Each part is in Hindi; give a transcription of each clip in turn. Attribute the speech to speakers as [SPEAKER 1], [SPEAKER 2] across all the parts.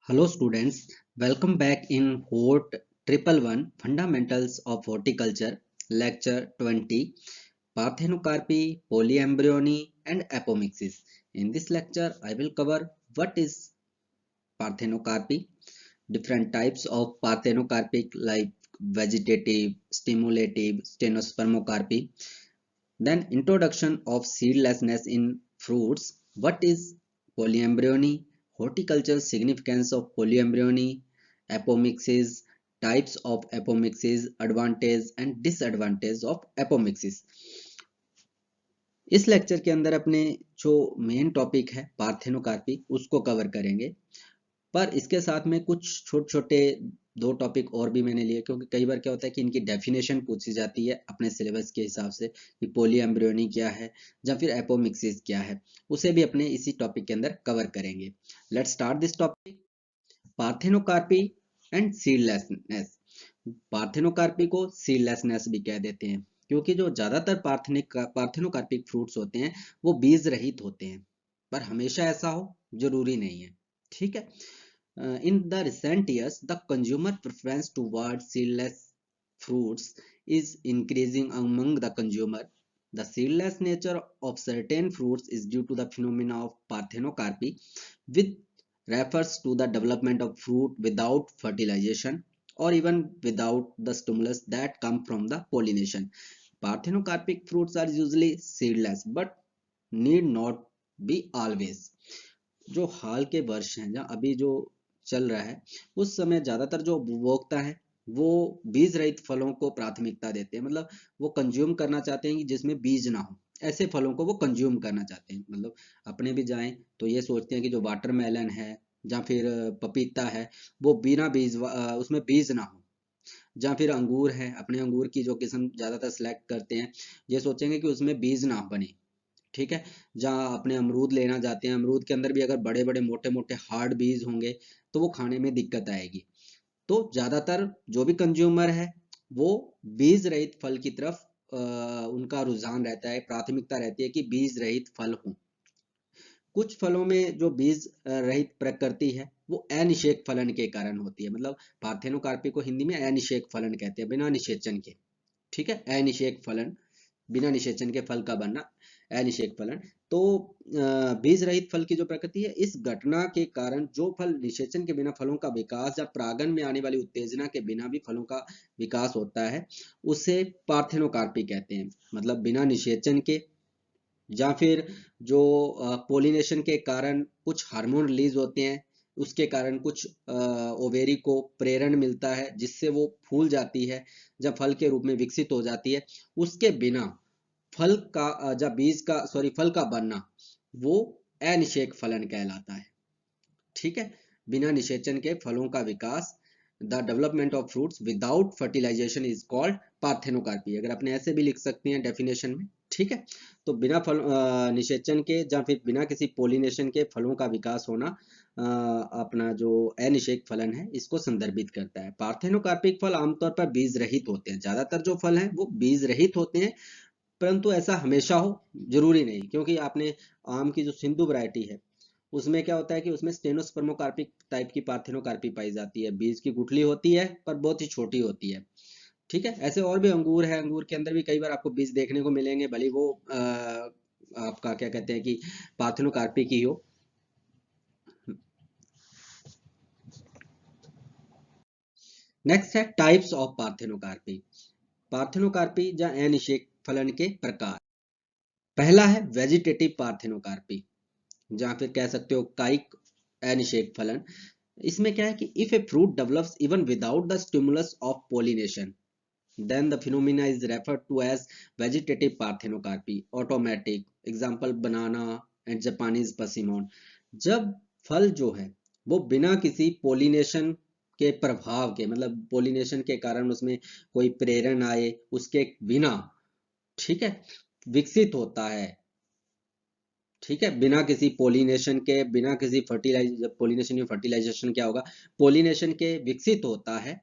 [SPEAKER 1] Hello students, welcome back in HORT 111 Fundamentals of Horticulture Lecture 20 Parthenocarpy, Polyembryony and Apomixis. In this lecture I will cover what is parthenocarpy, different types of parthenocarpy like vegetative, stimulative, stenospermocarpy, then introduction of seedlessness in fruits, what is polyembryony, horticultural significance of polyembryony, apomixis, types of apomixis, advantage and disadvantage of apomixis. इस लेक्चर के अंदर अपने जो मेन टॉपिक है पार्थेनोकार्पी उसको कवर करेंगे, पर इसके साथ में कुछ छोटे छोटे दो टॉपिक और भी मैंने लिए, क्योंकि कई बार क्या होता है कि इनकी डेफिनेशन पूछी जाती है अपने सिलेबस के हिसाब से कि पोली एम्ब्रियोनी क्या है या फिर एपोमिक्सिस क्या है, उसे भी अपने इसी टॉपिक के अंदर कवर करेंगे। Let's start this topic, parthenocarpy and seedlessness. Parthenocarpy को सीडलेसनेस भी कह देते हैं, क्योंकि जो ज्यादातर पार्थेनोकार्पिक फ्रूट्स होते हैं वो बीज रहित होते हैं, पर हमेशा ऐसा हो जरूरी नहीं है। ठीक है। In the recent years, the consumer preference towards seedless fruits is increasing among the consumer. The seedless nature of certain fruits is due to the phenomena of parthenocarpy, which refers to the development of fruit without fertilization or even without the stimulus that come from the pollination. Parthenocarpic fruits are usually seedless, but need not be always. जो हाल के वर्ष हैं, जहाँ अभी जो चल रहा है, उस समय ज्यादातर जो उपभोक्ता है वो बीज रहित फलों को प्राथमिकता देते हैं। मतलब वो कंज्यूम करना चाहते हैं कि जिसमें बीज ना हो, ऐसे फलों को वो कंज्यूम करना चाहते हैं। मतलब अपने भी जाएं तो ये सोचते हैं कि जो वाटरमेलन है या फिर पपीता है वो बिना बीज उसमें बीज ना हो, या फिर अंगूर है, अपने अंगूर की जो किस्म ज्यादातर सिलेक्ट करते हैं, ये सोचेंगे कि उसमें बीज ना बने। ठीक है। जहाँ अपने अमरूद लेना जाते हैं, अमरूद के अंदर भी अगर बड़े बड़े मोटे मोटे हार्ड बीज होंगे तो वो खाने में दिक्कत आएगी। तो ज्यादातर जो भी कंज्यूमर है वो बीज रहित फल की तरफ उनका रुझान रहता है, प्राथमिकता रहती है कि बीज रहित फल हो। कुछ फलों में जो बीज रहित प्रकृति है वो अनिषेक फलन के कारण होती है। मतलब पार्थेनोकार्पी को हिंदी में अनिषेक फलन कहते हैं, बिना निषेचन के। ठीक है, अनिषेक फलन, बिना निषेचन के फल का बनना अनिषेक फलन। तो बीज रहित फल की जो प्रकृति है, इस घटना के कारण जो फल निषेचन के बिना फलों का विकास या परागन में आने वाली उत्तेजना के बिना भी फलों का विकास होता है, उसे पार्थेनोकार्पी कहते हैं। मतलब बिना निषेचन के या फिर जो पोलिनेशन के कारण कुछ हार्मोन रिलीज होते हैं, उसके कारण कुछ ओवेरी को प्रेरण मिलता है जिससे वो फूल जाती है, जब फल के रूप में विकसित हो जाती है। उसके बिना फल का जब बीज का फल का बनना वो अनिषेक फलन कहलाता है। ठीक है। बिना निषेचन के फलों का विकास, the development of fruits without fertilization is called parthenocarpy. अगर अपने ऐसे भी लिख सकते हैं डेफिनेशन में। ठीक है। तो बिना फल निषेचन के या फिर बिना किसी पोलिनेशन के फलों का विकास होना अपना जो अनिषेक फलन है इसको संदर्भित करता है। पार्थेनोकार्पिक फल आमतौर पर बीज रहित होते हैं। ज्यादातर जो फल हैं वो बीज रहित होते हैं, परंतु ऐसा हमेशा हो जरूरी नहीं, क्योंकि आपने आम की जो सिंधु वैरायटी है उसमें क्या होता है कि उसमें स्टेनोस्पर्मोकार्पिक टाइप की पार्थेनोकार्पी पाई जाती है। बीज की गुठली होती है पर बहुत ही छोटी होती है। ठीक है। ऐसे और भी अंगूर है, अंगूर के अंदर भी कई बार आपको बीज देखने को मिलेंगे, भले वो आपका क्या कहते हैं कि पार्थेनोकार्पी की हो। नेक्स्ट है टाइप्स ऑफ पार्थेनोकार्पी। पार्थेनोकार्पी या अनिषेक फलन के प्रकार। पहला है वेजिटेटिव पार्थेनोकार्पी, जहां फिर कह सकते हो कायिक अनिषेक फलन। इसमें क्या है कि if a fruit develops even without the stimulus of pollination, then the phenomena is referred to as vegetative parthenocarpy, automatic, example banana and Japanese persimmon। जब फल जो है वो बिना किसी पोलिनेशन के प्रभाव के, मतलब पोलिनेशन के कारण उसमें कोई प्रेरण आए उसके बिना, ठीक है, विकसित होता है। ठीक है, बिना किसी पोलिनेशन के, बिना किसी पोलिनेशन या फर्टिलाइजेशन क्या होगा, पोलिनेशन के विकसित होता है।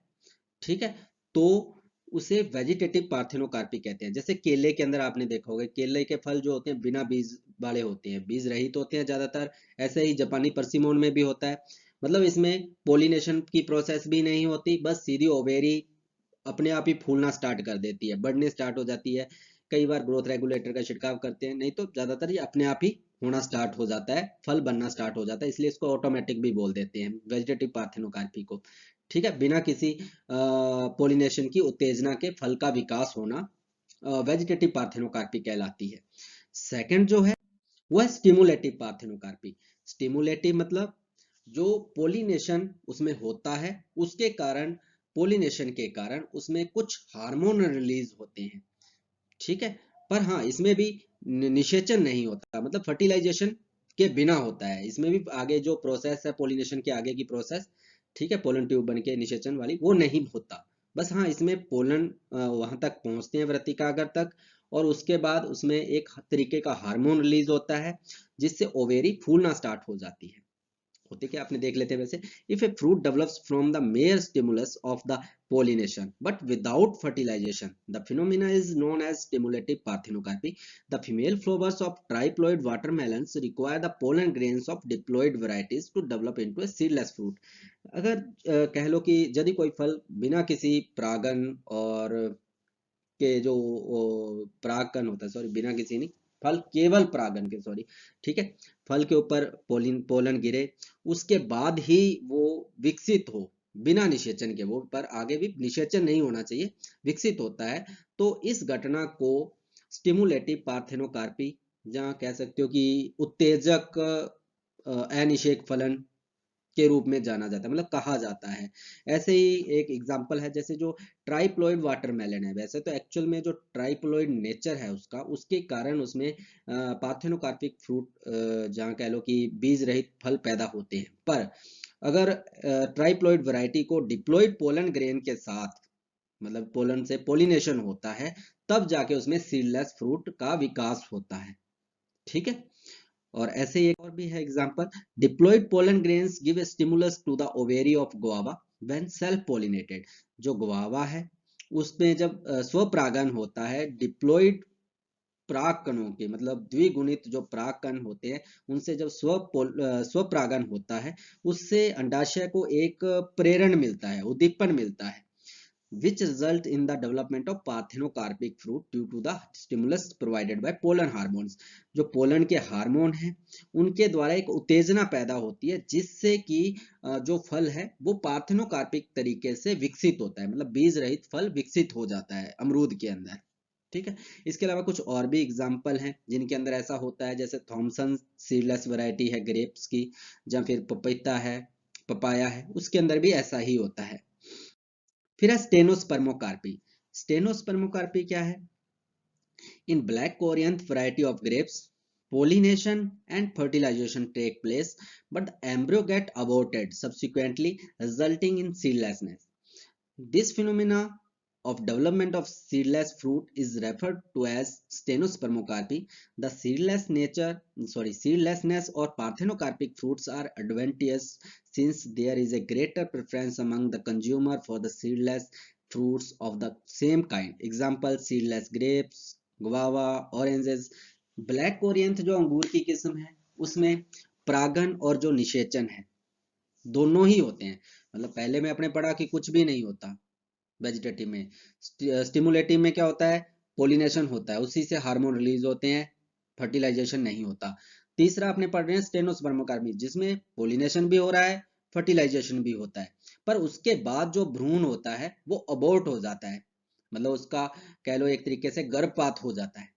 [SPEAKER 1] ठीक है। तो उसे वेजिटेटिव पार्थेनोकार्पी कहते हैं। जैसे केले के अंदर आपने देखा होगा, केले के फल जो होते हैं बिना बीज वाले होते हैं, बीज रहित होते हैं ज्यादातर। ऐसे ही जापानी परसिमोन में भी होता है। मतलब इसमें पोलिनेशन की प्रोसेस भी नहीं होती, बस सीधी ओवेरी अपने आप ही फूलना स्टार्ट कर देती है, बढ़ने स्टार्ट हो जाती है। कई बार ग्रोथ रेगुलेटर का छिड़काव करते हैं, नहीं तो ज्यादातर ये अपने आप ही होना स्टार्ट हो जाता है, फल बनना स्टार्ट हो जाता है, इसलिए इसको ऑटोमेटिक भी बोल देते हैं वेजिटेटिव पार्थेनोकार्पी को। ठीक है, बिना किसी पोलिनेशन की उत्तेजना के फल का विकास होना वेजिटेटिव पार्थेनोकार्पी कहलाती है। सेकंड जो है वो है स्टिमुलेटिव पार्थेनोकार्पी। स्टिमुलेटिव मतलब जो पोलिनेशन उसमें होता है, उसके कारण, पोलिनेशन के कारण उसमें कुछ हार्मोन रिलीज होते हैं। ठीक है, पर हाँ इसमें भी निषेचन नहीं होता, मतलब फर्टिलाइजेशन के बिना होता है। इसमें भी आगे जो प्रोसेस है पोलिनेशन के आगे की प्रोसेस, ठीक है, पोलन ट्यूब बन के निषेचन वाली, वो नहीं होता। बस हाँ इसमें पोलन वहां तक पहुंचते हैं वृत्तिकागर तक, और उसके बाद उसमें एक तरीके का हार्मोन रिलीज होता है जिससे ओवेरी फूलना स्टार्ट हो जाती है। होते क्या, आपने देख लेते हैं वैसे। If a fruit develops from the mayor stimulus of the pollination but without fertilization, the phenomena is known as stimulative parthenocarpy. The female flowers of triploid watermelons require the pollen grains of diploid varieties to develop into a seedless fruit. अगर कह लो कि यदि कोई फल बिना किसी परागन और के जो परागकण होता है, सॉरी बिना किसी नहीं, फल केवल परागन के, सॉरी, ठीक है, फल के ऊपर पोलन गिरे, उसके बाद ही वो विकसित हो, बिना निषेचन के, वो पर आगे भी निषेचन नहीं होना चाहिए, विकसित होता है, तो इस घटना को स्टिमुलेटिव पार्थेनोकार्पी, जहाँ कह सकते हो कि उत्तेजक अनिषेक फलन के रूप में जाना जाता है, मतलब कहा जाता है। ऐसे ही एक एग्जांपल है, जैसे जो ट्राइप्लॉइड वाटरमेलन है, वैसे तो एक्चुअल में जो ट्राइप्लॉइड नेचर है उसका, उसके कारण उसमें पार्थेनोकार्पिक फ्रूट, जहाँ कह लो कि बीज रहित फल पैदा होते हैं। पर अगर ट्राइप्लॉइड वैरायटी को डिप्लॉइड पोलन ग्रेन के साथ, मतलब पोलन से पोलिनेशन होता है, तब जाके उसमें सीडलेस फ्रूट का विकास होता है। ठीक है, और ऐसे ही एक और भी है example, diploid pollen grains give a stimulus to the ovary of guava when self pollinated. जो गुआवा है उसमें जब स्वपरागन होता है, डिप्लॉइड पराग कणों के, मतलब द्विगुणित जो पराग कण होते हैं, उनसे जब स्वपरागन होता है, उससे अंडाशय को एक प्रेरण मिलता है, उद्दीपन मिलता है, which result in the development of parthenocarpic fruit due to the stimulus provided by pollen hormones. जो पोलन के हार्मोन हैं उनके द्वारा एक उत्तेजना पैदा होती है, जिससे कि जो फल है वो पार्थेनोकार्पिक तरीके से विकसित होता है, मतलब बीज रहित फल विकसित हो जाता है अमरूद के अंदर। ठीक है, इसके अलावा कुछ और भी एग्जाम्पल हैं जिनके अंदर ऐसा होता है, जैसे थॉमसन सीडलेस वैरायटी है ग्रेप्स की, या फिर पपीता है, पपाया है, उसके अंदर भी ऐसा ही होता है। फिर है स्टेनोस्पर्मोकार्पी। स्टेनोस्पर्मोकार्पी क्या है? इन black कोरियंथ variety of grapes, pollination and fertilization take place, but the embryo get aborted subsequently, resulting in seedlessness. This phenomena of development of seedless fruit is referred to as stenospermocarpy. The seedlessness or parthenocarpic fruits are advantageous since there is a greater preference among the consumer for the seedless fruits of the same kind. Example, seedless grapes, guava, oranges. Black Corinth जो अंगूर की किस्म है, उसमें परागन और जो निषेचन है दोनों ही होते हैं। मतलब पहले में आपने पढ़ा कि कुछ भी नहीं होता वेजिटेटिव में, स्टिमुलेटिव में क्या होता है, पोलिनेशन होता है, उसी से हार्मोन रिलीज होते हैं, फर्टिलाइजेशन नहीं होता। तीसरा आपने पढ़ रहे हैं स्टेनोस्पर्मोकार्पी, जिसमें पोलिनेशन भी हो रहा है, फर्टिलाइजेशन भी होता है, पर उसके बाद जो भ्रूण होता है वो अबॉर्ट हो जाता है, मतलब उसका कह लो एक तरीके से गर्भपात हो जाता है।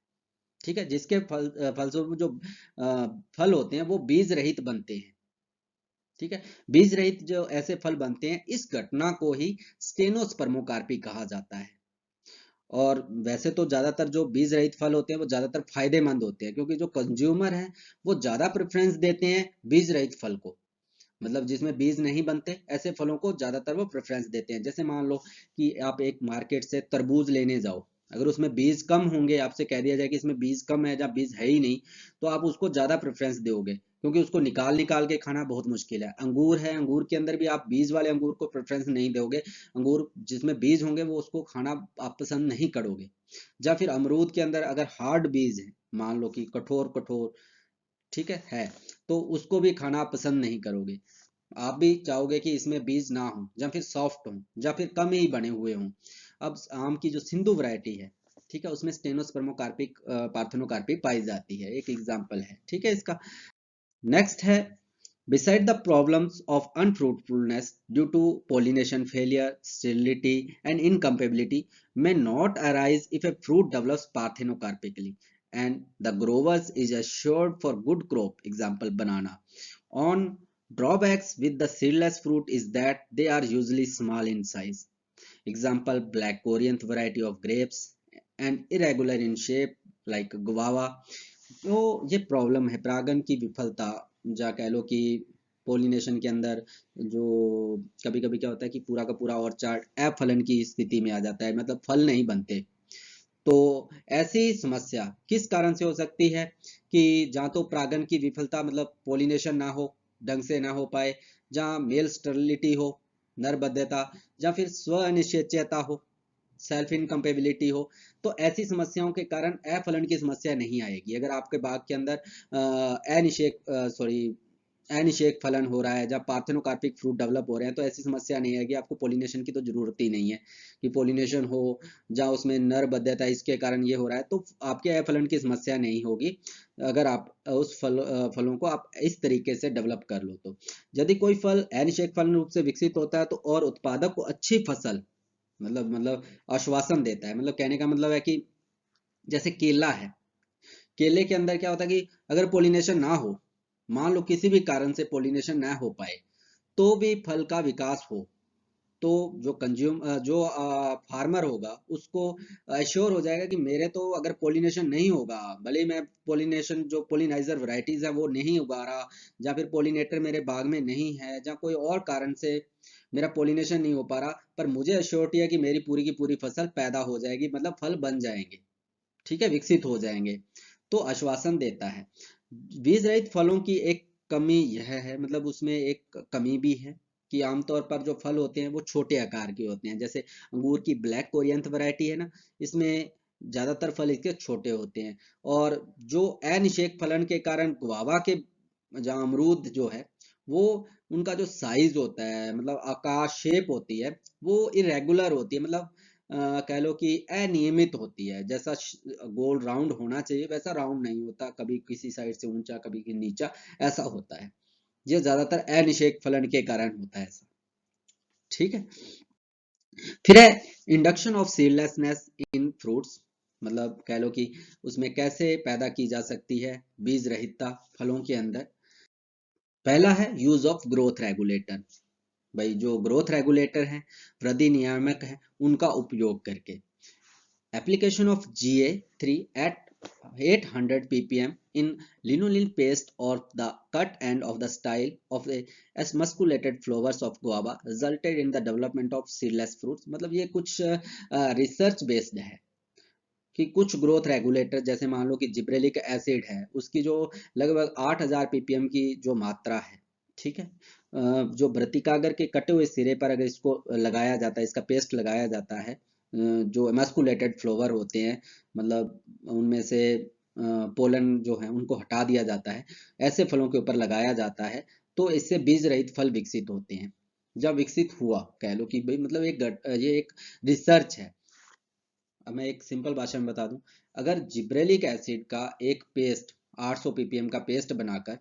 [SPEAKER 1] ठीक है, जिसके फलस्वरूप जो फल होते हैं वो बीज रहित बनते हैं। ठीक है, बीज रहित जो ऐसे फल बनते हैं, इस घटना को ही स्टेनोस्पर्मोकार्पी कहा जाता है। और वैसे तो ज्यादातर जो बीज रहित फल होते हैं वो ज्यादातर फायदेमंद होते हैं, क्योंकि जो कंज्यूमर है वो ज्यादा प्रेफरेंस देते हैं बीज रहित फल को, मतलब जिसमें बीज नहीं बनते ऐसे फलों को ज्यादातर वो प्रेफरेंस देते हैं। जैसे मान लो कि आप एक मार्केट से तरबूज लेने जाओ, अगर उसमें बीज कम होंगे, आपसे कह दिया जाए कि इसमें बीज कम है या बीज है ही नहीं, तो आप उसको ज्यादा प्रेफरेंस दोगे, क्योंकि उसको निकाल निकाल के खाना बहुत मुश्किल है। अंगूर है, अंगूर के अंदर भी आप बीज वाले अंगूर को प्रेफरेंस नहीं दोगे, अंगूर जिसमें बीज होंगे वो उसको खाना आप पसंद नहीं करोगे। या फिर अमरूद के अंदर अगर हार्ड बीज है, मान लो कि कठोर कठोर, ठीक है, तो उसको भी खाना आप पसंद नहीं करोगे। आप भी चाहोगे कि इसमें बीज ना हो या फिर सॉफ्ट हो या फिर कम ही बने हुए हों। अब आम की जो सिंधु वैरायटी है, ठीक है, उसमें स्टेनोस्पर्मोकार्पिक पार्थेनोकार्पी पाई जाती है, एक एग्जाम्पल है, ठीक है इसका। नेक्स्ट है, beside the problems of unfruitfulness due to pollination failure, sterility and incompatibility may not arise if a fruit develops parthenocarpically and the growers is assured for good crop, example banana. On drawbacks with the seedless fruit is that they are usually small in size, example black Corinth variety of grapes, and irregular in shape like guava। तो ये प्रॉब्लम है परागन की विफलता, या कह लो कि पोलिनेशन के अंदर जो कभी कभी क्या होता है कि पूरा का पूरा ऑर्चार्ड अफलन की स्थिति में आ जाता है, मतलब फल नहीं बनते। तो ऐसी समस्या किस कारण से हो सकती है कि जहाँ तो परागन की विफलता मतलब पोलिनेशन ना हो, ढंग से ना हो पाए, जहाँ मेल स्टरिलिटी हो, नरबद्धता, या फिर स्व अनिश्चयता हो, सेल्फ इनकम्पेबिलिटी हो, तो ऐसी समस्याओं के कारण अफलन की समस्या नहीं आएगी। अगर आपके बाग के अंदर अनिषेक सॉरी अनिषेक फलन हो रहा है, जब पार्थेनोकार्पिक फ्रूट डेवलप हो रहे हैं, तो ऐसी समस्या नहीं आएगी। आपको पोलिनेशन की तो जरूरत ही नहीं है कि पोलिनेशन हो, जहाँ उसमें नर बद्धता इसके कारण ये हो रहा है, तो आपके अफलन की समस्या नहीं होगी अगर आप उस फलों को आप इस तरीके से डेवलप कर लो। तो यदि कोई फल अनिषेक फलन रूप से विकसित होता है तो और उत्पादक को अच्छी फसल मतलब आश्वासन देता है। मतलब कहने का मतलब है कि जैसे केला है, केले के अंदर क्या होता है कि अगर पोलिनेशन ना हो, मान लो किसी भी कारण से पोलिनेशन ना हो पाए, तो भी फल का विकास हो, तो जो फार्मर होगा उसको एश्योर हो जाएगा कि मेरे तो अगर पोलिनेशन नहीं होगा, भले ही मैं पोलिनेशन जो पोलिनाइजर वैरायटीज है वो नहीं उगा रहा, या फिर पोलिनेटर मेरे बाग में नहीं है, या कोई और कारण से मेरा पोलिनेशन नहीं हो पा रहा, पर मुझे एश्योरिटी है कि मेरी पूरी की पूरी फसल पैदा हो जाएगी, मतलब फल बन जाएंगे, ठीक है, विकसित हो जाएंगे, तो आश्वासन देता है। बीज रहित फलों की एक कमी यह है, मतलब उसमें एक कमी भी है कि आमतौर पर जो फल होते हैं वो छोटे आकार के होते हैं। जैसे अंगूर की ब्लैक कोरियंथ वैरायटी है ना, इसमें ज्यादातर फल इसके छोटे होते हैं। और जो अनिषेक फलन के कारण गुआवा के जहाँ अमरूद जो है वो, उनका जो साइज होता है मतलब आकार शेप होती है वो इरेगुलर होती है, मतलब कह लो कि अनियमित होती है। जैसा गोल राउंड होना चाहिए वैसा राउंड नहीं होता, कभी किसी साइड से ऊंचा कभी नीचा, ऐसा होता है। ये ज्यादातर अनिषेक फलन के कारण होता है ऐसा, ठीक है। फिर है इंडक्शन ऑफ सीडलेसनेस इन फ्रूट्स, मतलब कह लो कि उसमें कैसे पैदा की जा सकती है बीज रहितता फलों के अंदर। पहला है यूज ऑफ ग्रोथ रेगुलेटर, भाई जो ग्रोथ रेगुलेटर है, वृद्धि नियामक है, उनका उपयोग करके। Application of GA3 at 800 ppm in linolene paste or the cut end of the style of the emasculated flowers of guava resulted in the development of seedless fruits। मतलब ये कुछ रिसर्च बेस्ड है कि कुछ ग्रोथ रेगुलेटर, जैसे मान लो कि जिब्रेलिक एसिड है, उसकी जो लगभग 8000 ppm की जो मात्रा है, ठीक है, जो भृतिकागर के कटे हुए सिरे पर अगर इसको लगाया जाता है, इसका पेस्ट लगाया जाता है, जो एमास्कुलेटेड फ्लावर होते हैं, मतलब उनमें से पोलन जो है उनको हटा दिया जाता है, ऐसे फलों के ऊपर लगाया जाता है, तो इससे बीज रहित फल विकसित होते हैं। जब विकसित हुआ, कह लो कि भाई मतलब ये एक रिसर्च है। अब मैं एक सिंपल भाषा में बता दूं, अगर जिब्रेलिक एसिड का एक पेस्ट 800 ppm का पेस्ट बनाकर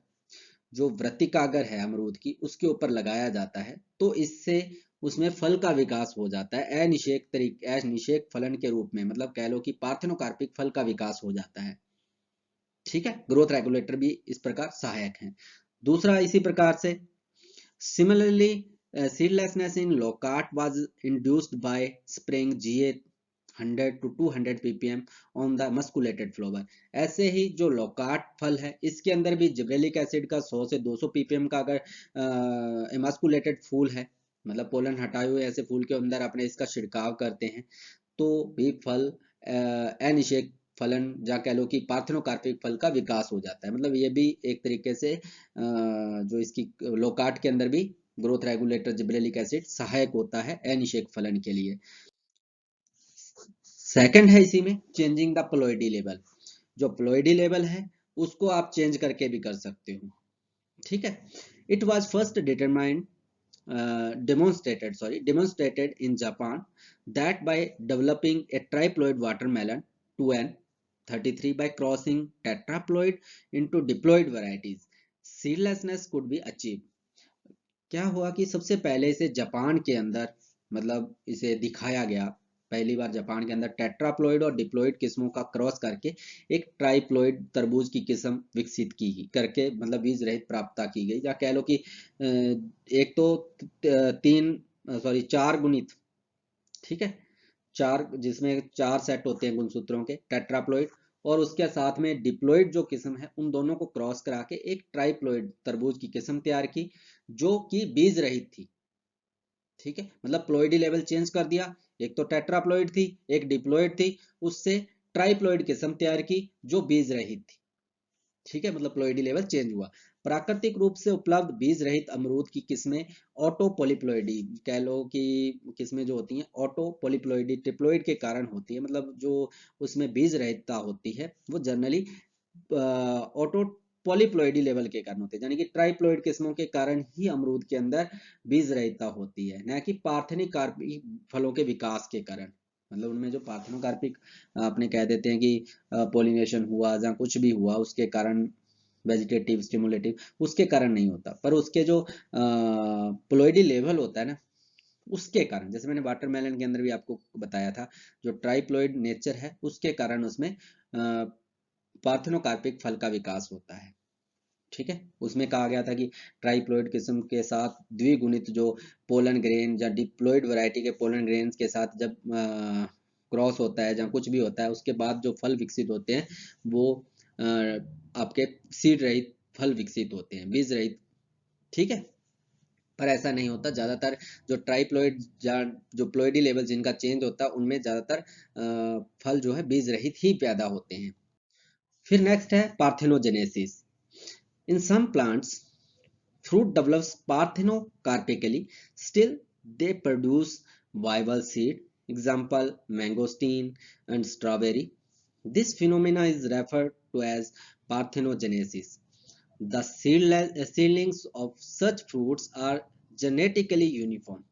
[SPEAKER 1] जो वृत्तिकागर है अमरूद की उसके ऊपर लगाया जाता है, तो इससे उसमें फल का विकास हो जाता है अनिषेक फलन के रूप में, मतलब कह लो कि पार्थेनोकार्पिक फल का विकास हो जाता है, ठीक है। ग्रोथ रेगुलेटर भी इस प्रकार सहायक हैं। दूसरा इसी प्रकार से similarly seedlessness in locust was induced by spraying GA 100 to 200 ppm on the musculated flower। ऐसे ही जो लोकाट फल है इसके अंदर भी जिब्रेलिक एसिड का 100 से 200 ppm का अगर एमास्कुलेटेड फूल है, मतलब पोलन हटाए हुए ऐसे फूल के अंदर अपने इसका छिड़काव करते हैं, तो भी फल अनिषेक फलन या कह लो कि पार्थेनोकार्पिक फल का विकास हो जाता है। मतलब ये भी एक तरीके से जो इसकी लोकाट के अंदर भी ग्रोथ रेगुलेटर जिब्रेलिक एसिड सहायक होता है अनिषेक फलन के लिए। सेकंड है इसी में चेंजिंग द प्लोइडी लेवल, जो प्लोइडी लेवल है उसको आप चेंज करके भी कर सकते हो, ठीक है। It was first demonstrated in Japan that by developing a triploid watermelon 2N33 by crossing tetraploid into diploid varieties, seedlessness could be achieved. क्या हुआ कि सबसे पहले इसे जापान के अंदर मतलब इसे दिखाया गया, पहली बार जापान के अंदर टेट्राप्लॉइड और डिप्लॉइड किस्मों का क्रॉस करके एक ट्राइप्लॉइड तरबूज की किस्म विकसित की करके मतलब बीज रहित प्राप्त की गई, या कह लो कि एक तो चार गुणित, ठीक है, चार जिसमें चार सेट होते हैं गुणसूत्रों के टेट्राप्लॉइड, और उसके साथ में डिप्लॉइड जो किस्म है उन दोनों को क्रॉस करा के एक ट्राइप्लॉइड तरबूज की किस्म तैयार की जो कि बीज रहित थी। ठीक है, मतलब प्लॉइडी लेवल चेंज कर दिया, एक तो टेट्राप्लॉइड थी एक डिप्लॉइड थी, उससे ट्राइप्लॉइड किस्म तैयार की जो बीज रहित थी। ठीक है, मतलब प्लॉइडी लेवल चेंज हुआ। प्राकृतिक रूप से उपलब्ध बीज रहित अमरूद की किस्में ऑटो पोलिप्लॉइडी, कह लो कि किस्में जो होती हैं ऑटो पोलिप्लॉइडी ट्रिप्लॉइड के कारण होती है, मतलब जो उसमें बीज रहितता होती है वो जनरली ऑटो पॉलीप्लॉइडी लेवल के कारण होते हैं, यानी कि ट्राइप्लॉइड किस्मों के कारण ही अमरूद के अंदर बीज रहितता होती है, न कि पार्थेनिक कार्पिक फलों के विकास के कारण। मतलब उनमें जो पार्थेनोकार्पिक अपने कह देते हैं कि पोलिनेशन हुआ या कुछ भी हुआ उसके कारण, वेजिटेटिव स्टिमुलेटिव, उसके कारण नहीं होता, पर उसके जो प्लॉइडी लेवल होता है ना उसके कारण, जैसे मैंने वाटरमेलन के अंदर भी आपको बताया था, जो ट्राइप्लॉइड नेचर है उसके कारण उसमें पार्थेनोकार्पिक फल का विकास होता है। ठीक है, उसमें कहा गया था कि ट्राइप्लॉइड किस्म के साथ द्विगुणित जो पोलन ग्रेन या डिप्लॉइड वैरायटी के पोलन ग्रेन के साथ जब क्रॉस होता है या कुछ भी होता है उसके बाद जो फल विकसित होते हैं वो आपके सीड रहित फल विकसित होते हैं, बीज रहित। ठीक है, पर ऐसा नहीं होता, ज्यादातर जो ट्राइप्लॉइड या जो प्लॉइडी लेवल जिनका चेंज होता है उनमें ज्यादातर फल जो है बीज रहित ही पैदा होते हैं। फिर नेक्स्ट है parthenogenesis. In some plants fruit develops parthenocarpically, still they produce viable seed, example mangosteen and strawberry. This phenomena is referred to as parthenogenesis. The seedlings of such fruits are genetically uniform.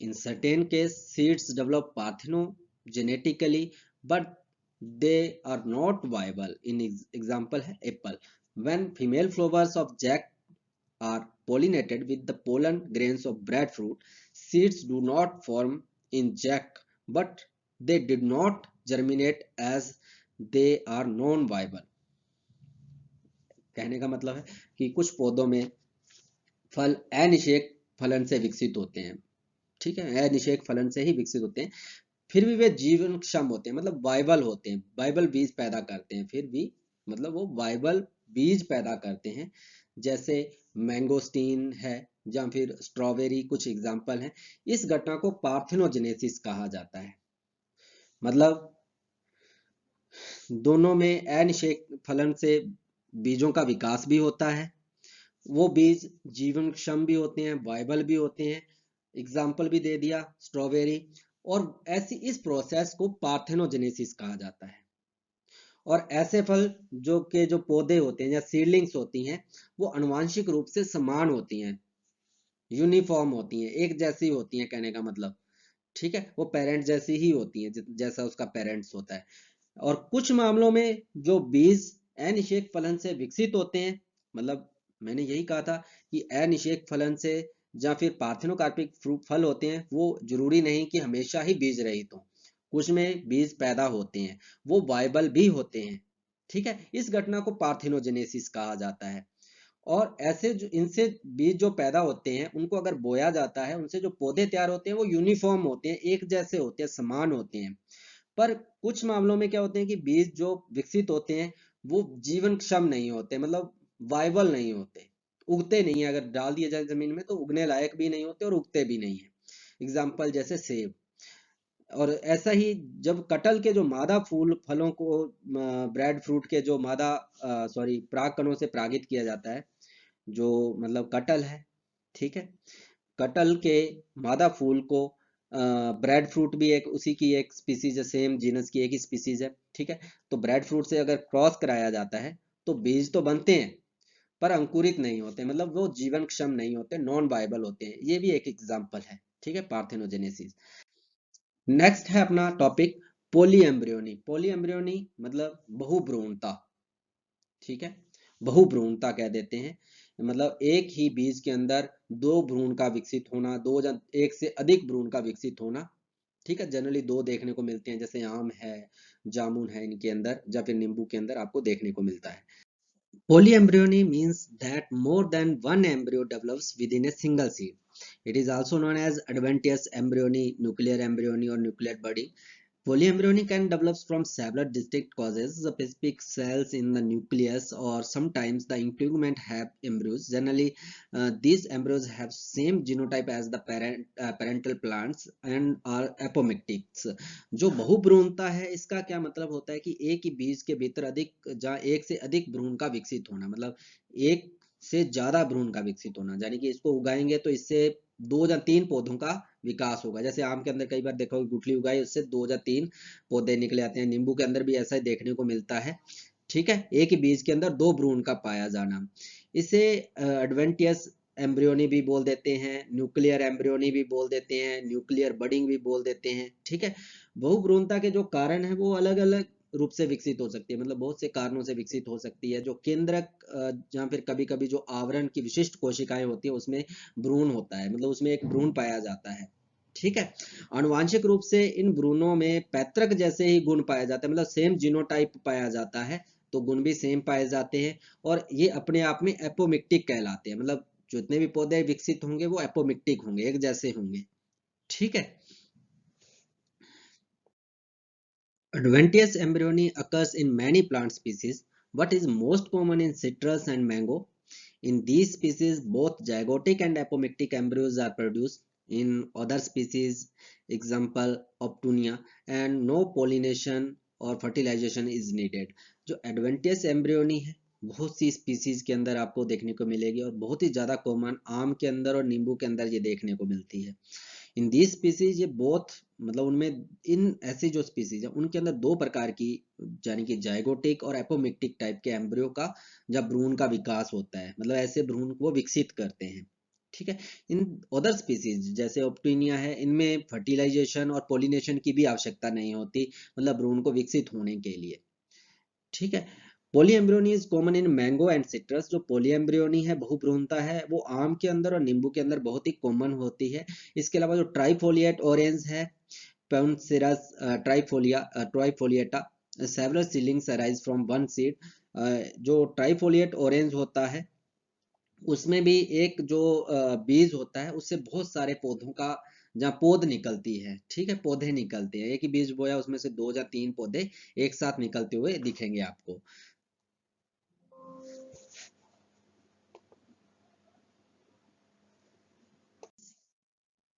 [SPEAKER 1] In certain cases, seeds develop parthenogenetically, but they are not viable. In example, apple. When female flowers of jack are pollinated with the pollen grains of breadfruit, seeds do not form in jack, but they did not germinate as they are non-viable. कहने का मतलब है कि कुछ पौधों में फल अनिषेक फलन से विकसित होते हैं। ठीक है, अनिषेक फलन से ही विकसित होते हैं, फिर भी वे जीवन क्षम होते हैं, मतलब वाइबल होते हैं, वाइबल बीज पैदा करते हैं, फिर भी मतलब वो वाइबल बीज पैदा करते हैं, जैसे मैंगोस्टीन है या फिर स्ट्रॉबेरी कुछ एग्जाम्पल हैं। इस घटना को पार्थेनोजेनेसिस कहा जाता है। मतलब दोनों में अनिषेक फलन से बीजों का विकास भी होता है, वो बीज जीवन क्षम भी होते हैं, वाइबल भी होते हैं, एग्जाम्पल भी दे दिया स्ट्रॉबेरी, और ऐसी इस प्रोसेस को पार्थेनोजेनेसिस कहा जाता है। और ऐसे फल जो पौधे होते हैं या सीडलिंग्स होती हैं वो आनुवांशिक रूप से समान होती हैं, यूनिफॉर्म होती हैं, एक जैसी होती हैं, कहने का मतलब। ठीक है, वो पेरेंट जैसी ही होती हैं जैसा उसका पेरेंट्स होता है। और कुछ मामलों में जो बीज अनिषेक फलन से विकसित होते हैं, मतलब मैंने यही कहा था कि अनिषेक फलन से या फिर पार्थेनोकार्पिक फल होते हैं वो जरूरी नहीं कि हमेशा ही बीज रहित हो, कुछ में बीज पैदा होते हैं, वो वाइबल भी होते हैं। ठीक है, इस घटना को पार्थेनोजेनेसिस कहा जाता है। और ऐसे जो इनसे बीज जो पैदा होते हैं उनको अगर बोया जाता है, उनसे जो पौधे तैयार होते हैं वो यूनिफॉर्म होते हैं, एक जैसे होते हैं, समान होते हैं। पर कुछ मामलों में क्या होते हैं कि बीज जो विकसित होते हैं वो जीवन क्षम नहीं होते, मतलब वाइबल नहीं होते, उगते नहीं है, अगर डाल दिए जाए जमीन में तो उगने लायक भी नहीं होते और उगते भी नहीं है। एग्जाम्पल जैसे सेब। और ऐसा ही जब कटल के जो मादा फलों को ब्रेड फ्रूट के जो मादा पराग कणों से परागित किया जाता है, जो मतलब कटल है, ठीक है, कटल के मादा फूल को ब्रेड फ्रूट भी एक उसी की एक स्पीसीज है, सेम जीनस की एक ही स्पीसीज है। ठीक है, तो ब्रेड फ्रूट से अगर क्रॉस कराया जाता है तो बीज तो बनते हैं, पर अंकुरित नहीं होते, मतलब वो जीवन क्षम नहीं होते, नॉन वायबल होते हैं। ये भी एक एग्जाम्पल है, ठीक है, पार्थेनोजेनेसिस। नेक्स्ट है अपना टॉपिक पोली एम्ब्रियोनी। पोली एम्ब्रियोनी मतलब बहुभ्रूणता, ठीक है, बहुभ्रूणता कह देते हैं, मतलब एक ही बीज के अंदर दो भ्रूण का विकसित होना, दो या एक से अधिक भ्रूण का विकसित होना, ठीक है। जनरली दो देखने को मिलते हैं, जैसे आम है, जामुन है, इनके अंदर या फिर नींबू के अंदर आपको देखने को मिलता है। Polyembryony means that more than one embryo develops within a single seed. It is also known as adventitious embryony, nuclear embryony, or nuclear budding. Polyembryony can develop from several distinct causes, specific cells in the nucleus, or sometimes the incubation have embryos. Generally, these embryos have same genotype as the parental plants and are apomictics. जो बहुभ्रूणता है, इसका क्या मतलब होता है कि एक ही बीज के भीतर अधिक जहाँ एक से अधिक भ्रूण का विकसित होना, मतलब एक से ज्यादा भ्रूण का विकसित होना, यानी कि इसको उगाएंगे तो इससे दो या तीन पौधों का विकास होगा। जैसे आम के अंदर कई बार देखोगे गुठली उगाई, उससे दो या तीन पौधे निकले आते हैं, नींबू के अंदर भी ऐसा ही देखने को मिलता है, ठीक है, एक ही बीज के अंदर दो भ्रूण का पाया जाना। इसे एडवेंटियस एम्ब्रियोनी भी बोल देते हैं, न्यूक्लियर एम्ब्रियोनी भी बोल देते हैं, न्यूक्लियर बडिंग भी बोल देते हैं, ठीक है। बहुभ्रूणता के जो कारण है वो अलग अलग रूप से विकसित हो सकती है, मतलब बहुत से कारणों से विकसित हो सकती है। जो केंद्रक या फिर कभी कभी जो आवरण की विशिष्ट कोशिकाएं होती है उसमें भ्रूण होता है, मतलब उसमें एक भ्रूण पाया जाता है, ठीक है। आनुवांशिक रूप से इन भ्रूणों में पैतृक जैसे ही गुण पाया जाता है, मतलब सेम जीनोटाइप पाया जाता है, तो गुण भी सेम पाए जाते हैं, और ये अपने आप में एपोमिक्टिक कहलाते हैं, मतलब जितने भी पौधे विकसित होंगे वो एपोमिक्टिक होंगे, एक जैसे होंगे, ठीक है। Adventitious embryony occurs in many plant species, but is most common in citrus and mango. In these species, both zygotic and apomictic embryos are produced. In other species, example Optunia, and no pollination और fertilization is needed. जो adventitious embryony है, बहुत सी स्पीसीज के अंदर आपको देखने को मिलेगी, और बहुत ही ज्यादा कॉमन आम के अंदर और नींबू के अंदर ये देखने को मिलती है। इन दी स्पीसीज, ये बोथ, मतलब उनमें इन ऐसी जो स्पीसीज है उनके अंदर दो प्रकार की, यानी कि जाइगोटिक और एपोमिक्टिक टाइप के एम्ब्रियो का जब भ्रूण का विकास होता है, मतलब ऐसे भ्रूण को विकसित करते हैं, ठीक है। इन अदर स्पीसीज जैसे ऑप्टिनिया है, इनमें फर्टिलाइजेशन और पोलिनेशन की भी आवश्यकता नहीं होती, मतलब भ्रूण को विकसित होने के लिए, ठीक है। Polyembryony is common in mango and citrus. जो पोलीएम्ब्रियोनी है, बहुभ्रूणता है, वो आम के अंदर और नींबू के अंदर बहुत ही कॉमन होती है। इसके अलावा जो ट्राइफोलिएट ऑरेंज है, Poncirus trifoliata, several seedlings arise from one seed. जो ट्राइफोलिएट ऑरेंज होता है उसमें भी एक जो बीज होता है उससे बहुत सारे पौधों का जहाँ पौध निकलती है, ठीक है, पौधे निकलते हैं, एक ही बीज बोया उसमें से दो या तीन पौधे एक साथ निकलते हुए दिखेंगे आपको।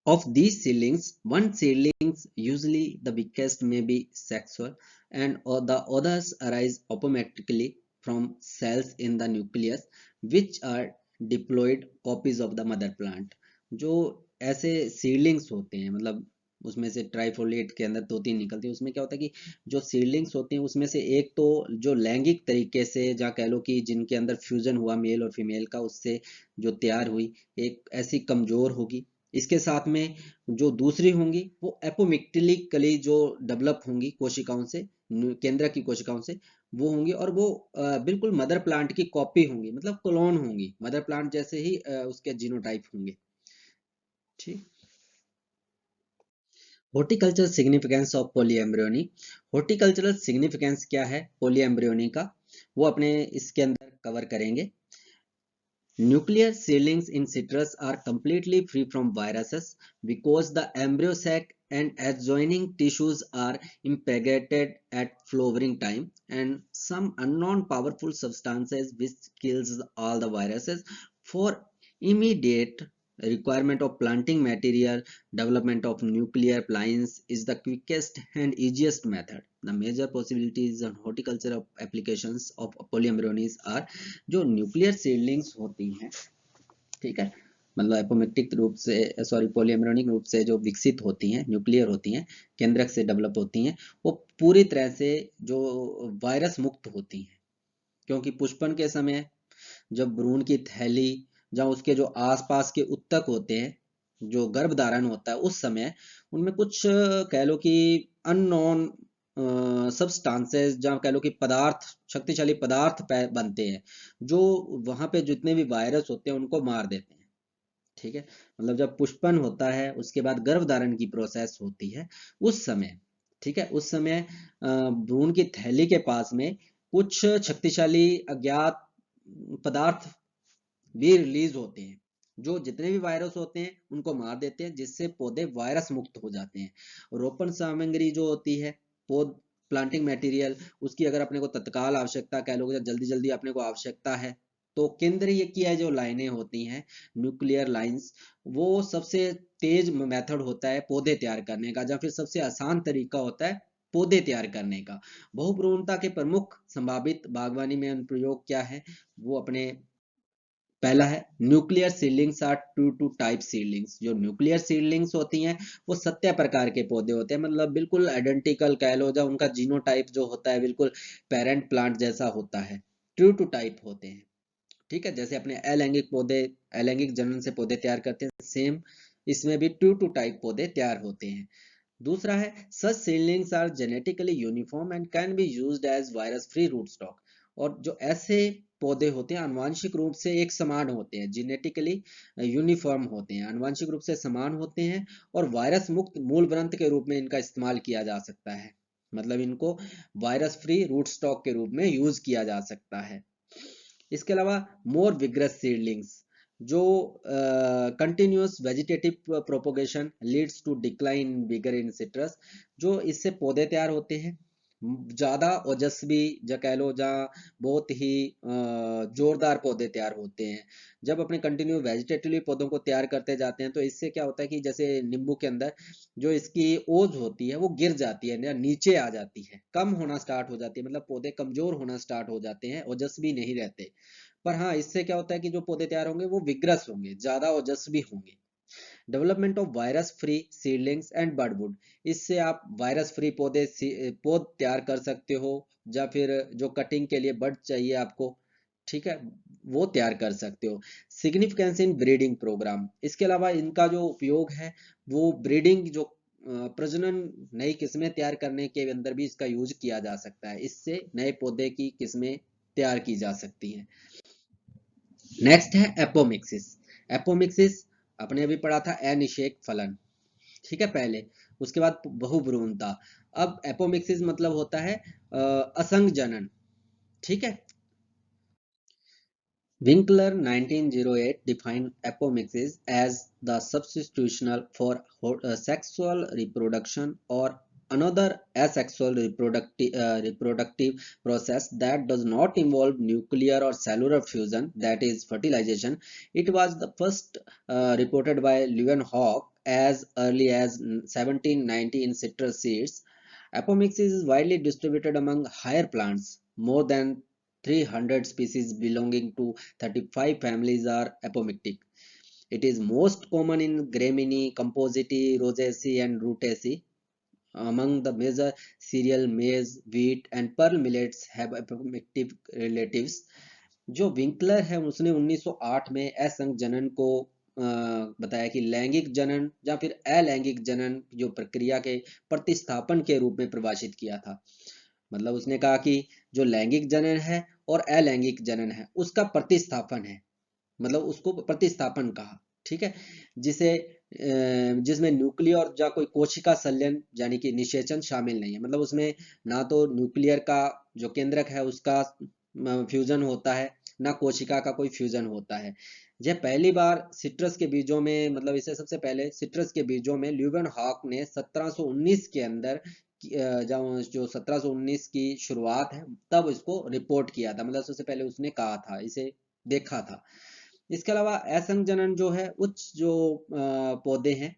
[SPEAKER 1] Of these seedlings, one seedlings, usually the weakest, may be sexual, and the others arise automatically from cells in the nucleus, which are diploid copies of the mother plant. जो ऐसे सीडलिंग्स होते हैं, मतलब उसमें से ट्राइफोलेट के अंदर दो तीन निकलती है, उसमें क्या होता है कि जो सीडलिंग्स होते हैं उसमें से एक तो जो लैंगिक तरीके से, जहाँ कह लो कि जिनके अंदर फ्यूजन हुआ मेल और फीमेल का, उससे जो तैयार हुई, एक ऐसी कमजोर होगी। इसके साथ में जो दूसरी होंगी वो एपोमिक्टिकली जो डेवलप होंगी कोशिकाओं से, केंद्र की कोशिकाओं से वो होंगी, और वो बिल्कुल मदर प्लांट की कॉपी होंगी, मतलब क्लोन होंगी, मदर प्लांट जैसे ही उसके जीनोटाइप होंगे, ठीक। Horticulture significance of polyembryony. Horticultural significance क्या है पोलीएम्ब्रियोनी का, वो अपने इसके अंदर कवर करेंगे। Nuclear seedlings in citrus are completely free from viruses because the embryo sac and adjoining tissues are impregnated at flowering time, and some unknown powerful substances which kills all the viruses. For immediate requirement of planting material, development of nuclear plants is the quickest and easiest method. The major possibilities and horticulture of applications of polyembryonies are जो न्यूक्लियर सीडलिंग्स होती हैं, ठीक है, मतलब एपोमेक्टिक रूप से, सॉरी, पॉलीएम्ब्रियोनिक रूप से जो विकसित होती हैं, न्यूक्लियर होती हैं, केंद्रक से डेवलप होती हैं, वो पूरी तरह से जो वायरस मुक्त होती हैं, क्योंकि पुष्पन के समय जब भ्रूण की थैली जहाँ उसके जो आसपास के उत्तक होते हैं, जो गर्भधारण होता है उस समय उनमें कुछ कह लो कि अननोन सब्सटेंसेस, जहाँ कह लो कि पदार्थ, शक्तिशाली पदार्थ बनते हैं जो वहां पे जितने भी वायरस होते हैं उनको मार देते हैं। ठीक है, मतलब जब पुष्पन होता है उसके बाद गर्भधारण की प्रोसेस होती है उस समय, ठीक है, उस समय भ्रूण की थैली के पास में कुछ शक्तिशाली अज्ञात पदार्थ भी रिलीज होते हैं जो जितने भी वायरस होते हैं उनको मार देते हैं, जिससे पौधे वायरस मुक्त हो जाते हैं। रोपण सामग्री जो होती है, पौध प्लांटिंग मटेरियल, उसकी अगर अपने को तत्काल आवश्यकता, कह लो जल्दी जल्दी अपने को आवश्यकता है, तो केंद्रीय की जो लाइनें होती हैं, न्यूक्लियर लाइंस, वो सबसे तेज मेथड होता है पौधे तैयार करने का, या फिर सबसे आसान तरीका होता है पौधे तैयार करने का। बहुभ्रूणता के प्रमुख संभावित बागवानी में अनुप्रयोग क्या है, वो अपने पहला है nuclear seedlings are two type seedlings. जो न्यूक्लियर सीडलिंग्स होती हैं वो 70 प्रकार के पौधे होते हैं, मतलब बिल्कुल आइडेंटिकल कह लो, जब उनका जीनोटाइप जो होता है बिल्कुल पेरेंट प्लांट जैसा होता है, टू टाइप होते हैं। ठीक है, जैसे अपने अलैंगिक पौधे अलैंगिक जनन से पौधे तैयार करते हैं, सेम इसमें भी टू टाइप पौधे तैयार होते हैं। दूसरा है such seedlings are genetically uniform and can be used as virus free rootstock। और जो ऐसे पौधे होते हैं आनुवांशिक रूप से एक समान होते हैं, जेनेटिकली यूनिफॉर्म होते हैं, आनुवांशिक रूप से समान होते हैं, और वायरस मुक्त मूल ग्रंथ के रूप में इनका इस्तेमाल किया जा सकता है, मतलब इनको वायरस फ्री रूट स्टॉक के रूप में यूज किया जा सकता है। इसके अलावा मोर विग्रस सीडलिंग्स, जो continuous vegetative propagation leads to decline vigour in citrus, जो इससे पौधे तैयार होते हैं ज्यादा ओजस्वी, जो कह लो जहाँ बहुत ही जोरदार पौधे तैयार होते हैं। जब अपने कंटिन्यू वेजिटेटिव पौधों को तैयार करते जाते हैं तो इससे क्या होता है कि जैसे नींबू के अंदर जो इसकी ओज होती है वो गिर जाती है या नीचे आ जाती है, कम होना स्टार्ट हो जाती है, मतलब पौधे कमजोर होना स्टार्ट हो जाते हैं, ओजस्वी नहीं रहते। पर हाँ, इससे क्या होता है कि जो पौधे तैयार होंगे वो विग्रस होंगे, ज्यादा ओजस्वी होंगे। Development of virus free seedlings and budwood, इससे आप वायरस फ्री पौध तैयार कर सकते हो, या फिर जो कटिंग के लिए बड चाहिए आपको, ठीक है, वो तैयार कर सकते हो। सिग्निफिकेंस इन ब्रीडिंग प्रोग्राम, इसके अलावा इनका जो उपयोग है वो ब्रीडिंग, जो प्रजनन नई किस्में तैयार करने के अंदर भी इसका यूज किया जा सकता है, इससे नए पौधे की किस्में तैयार की जा सकती हैं। नेक्स्ट है एपोमिक्सिस। एपोमिक्सिस अपने अभी पढ़ा था अनिषेक फलन, ठीक है पहले, उसके बाद बहुभ्रूणता। अब एपोमिक्सिस मतलब होता है असंग जनन, ठीक है। Winkler 1908 defined apomixis as the substitutional for sexual reproduction or another asexual reproductive process that does not involve nuclear or cellular fusion, that is fertilization. It was the first reported by Leeuwenhoek as early as 1790 in citrus seeds. Apomixis is widely distributed among higher plants. More than 300 species belonging to 35 families are apomictic. It is most common in Gramineae, Compositae, Rosaceae and Rutaceae. Among the major cereal, maize, wheat and pearl millets have apomictic relatives. जो विंकलर है उसने 1908 में असंग जनन को बताया कि लैंगिक जनन या फिर अलैंगिक जनन जो प्रक्रिया के प्रतिस्थापन के रूप में परिभाषित किया था। मतलब उसने कहा कि जो लैंगिक जनन है और अलैंगिक जनन है उसका प्रतिस्थापन है, मतलब उसको प्रतिस्थापन कहा, ठीक है, जिसे जिसमें न्यूक्लियर और या कोई कोशिका संलयन यानी कि निषेचन शामिल नहीं है, मतलब उसमें ना तो न्यूक्लियर का जो केंद्रक है उसका फ्यूजन होता है, ना कोशिका का कोई फ्यूजन होता है। यह पहली बार सिट्रस के बीजों में, मतलब इसे सबसे पहले सिट्रस के बीजों में ल्यूवेनहॉक ने 1719 के अंदर जब जो 1719 की शुरुआत है तब इसको रिपोर्ट किया था, मतलब सबसे पहले उसने कहा था, इसे देखा था। इसके अलावा असंजनन जो है उच्च जो पौधे हैं